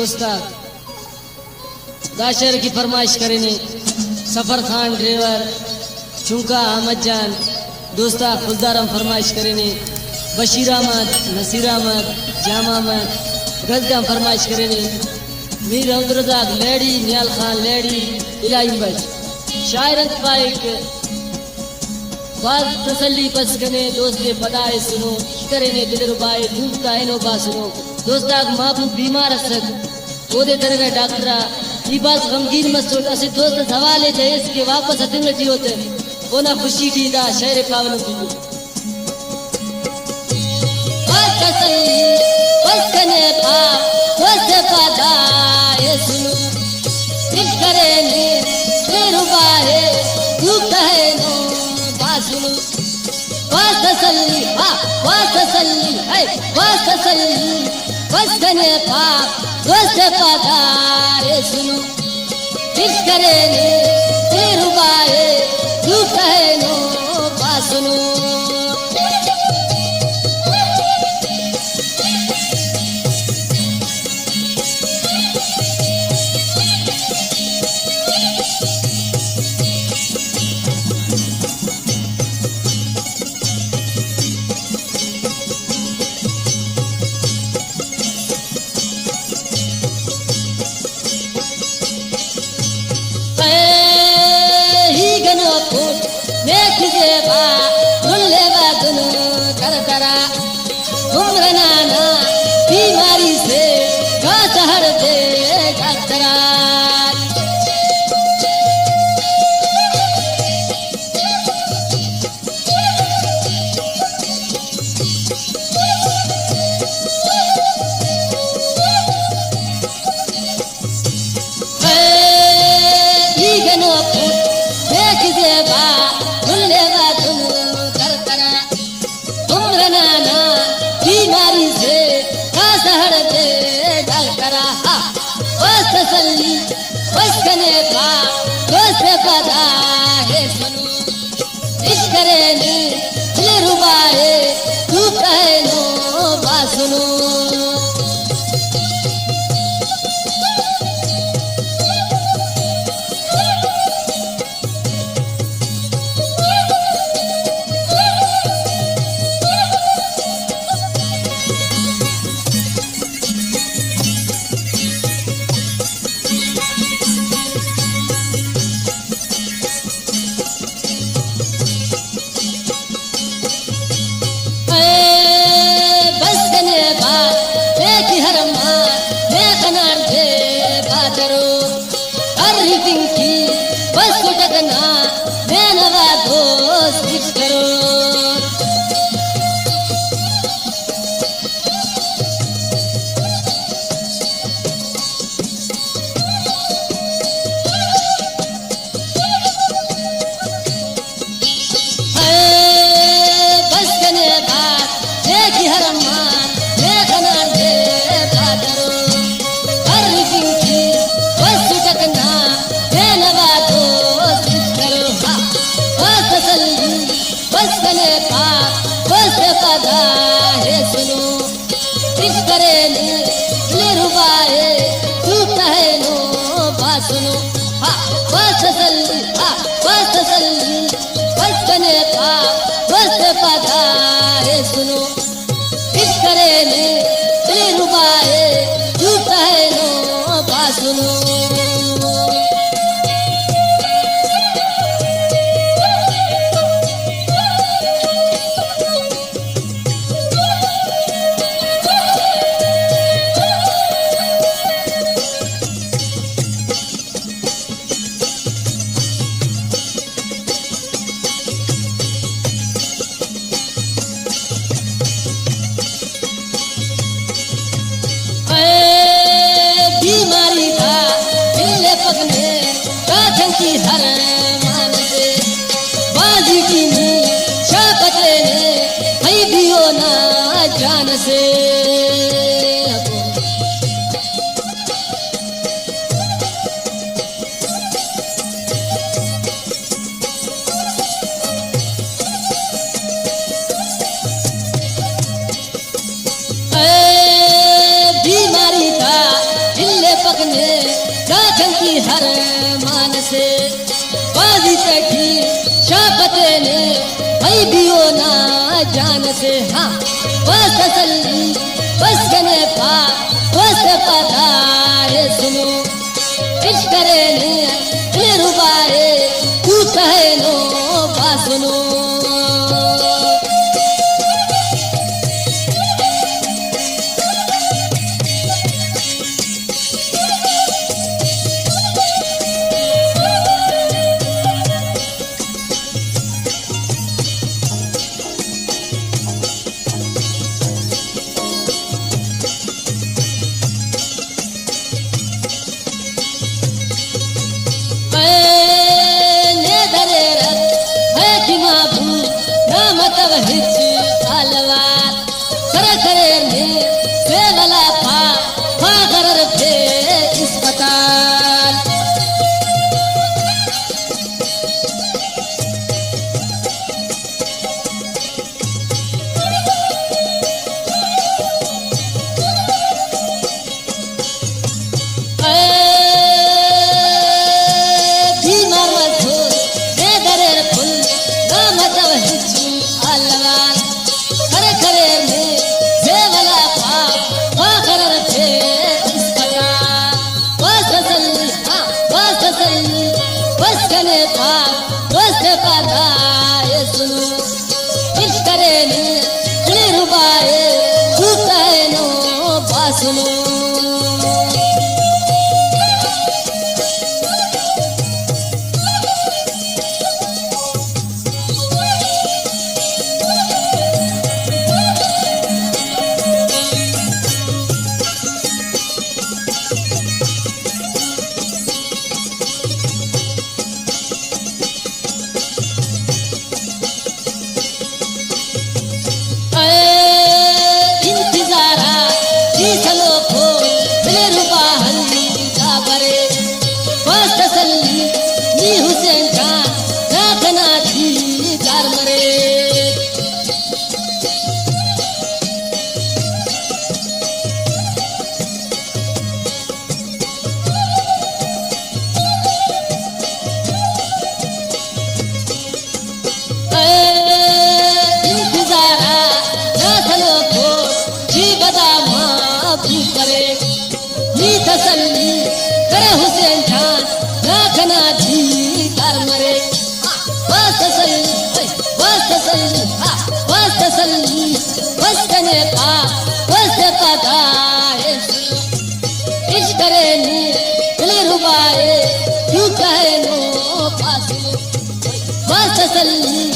दोस्ता दाशर की फरमाइश करेंगे सफर खान ड्राइवर चुंका अहमद जान दोस्ता खुलदारम फरमाइश करेंगे बशीर अहमद नसीर अहमद जाम अहमद गजदा फरमाइश करेंगे मीर अब्दुर्रज़ाक लेडी नियाल खान लेडी इलाही बज शायर पाइक बात तसल्ली बस कने दोस्ते बदाए सुनो करेने दिल रुबाए डूबता है नो बा सुनो दोस्ता महबूब बीमार सक ओदे तरह डॉक्टरा ई बात गमगीन मत सोच असे दोस्त सवाल है इसके वापस अतिंग जी होते ओना खुशी दीदा शहर पावन की बात तसल्ली बस कने पा दोस्त बदाए सुनो करेने दिल रुबाए डूबता है नो सुनो वासल्ली वासल्ली वासल्ली वसने पा दोस्त पधारे सुनो किस करे ने तिरुबाए तू कहे नो पा सुनो बीमारी से हर दे डॉक्टरा बीमारी से हर दे डॉक्टरा तसल्ली बस कने पा दोस्त पदा है सुनो इस करे ने दिल रुबाए तू कहे नो बा सुनो बस टकना नवा दोस्त करो बस कने बात देखी हर मान देखना दे बादरो हर दिन की बस टकना नवा दोस्त करो तसल्ली बस कने पा दोस्त पदा है सुनो इस करे ने दिल रुबाए तू कहे नो बा सुनो तसल्ली बस कने पा दोस्त पदा है सुनो इस करे ने दिल रुबाए तू कहे नो बा सुनो बीमारी था दिल पकने काठन की हर मान से बाजी की शापत ने हई दियो ना जान से बीमारी था दिल ने राखन की हर मान से बाजी तकी शापते ने भाई दियो ना जान से हाँ बस तसल्ली बस कने पा बस पता है सुनो इश्क करे ने दिल रुबाए तू कहे नो बा सुनो हिच अलवार कर करे ने सेवला पा कर फे अस्पताल बीमार मधो दे दरे फुल नाम तब हिच अलवार करे करे ने सेवला पा कर फे अस्पताल बस तसल्ली हाँ बस तसल्ली बस कने पा बस पता ये सुनो इश्क करे ने दिल रुबाए तू कहे नो बा सुनो तसल्ली करे हुसैन खान राखना जी कर मरे बस तसल्ली बस तसल्ली बस कने पा बस पता है इश्क करे ने दिल रुबाए क्यों कहे नो पास बस तसल्ली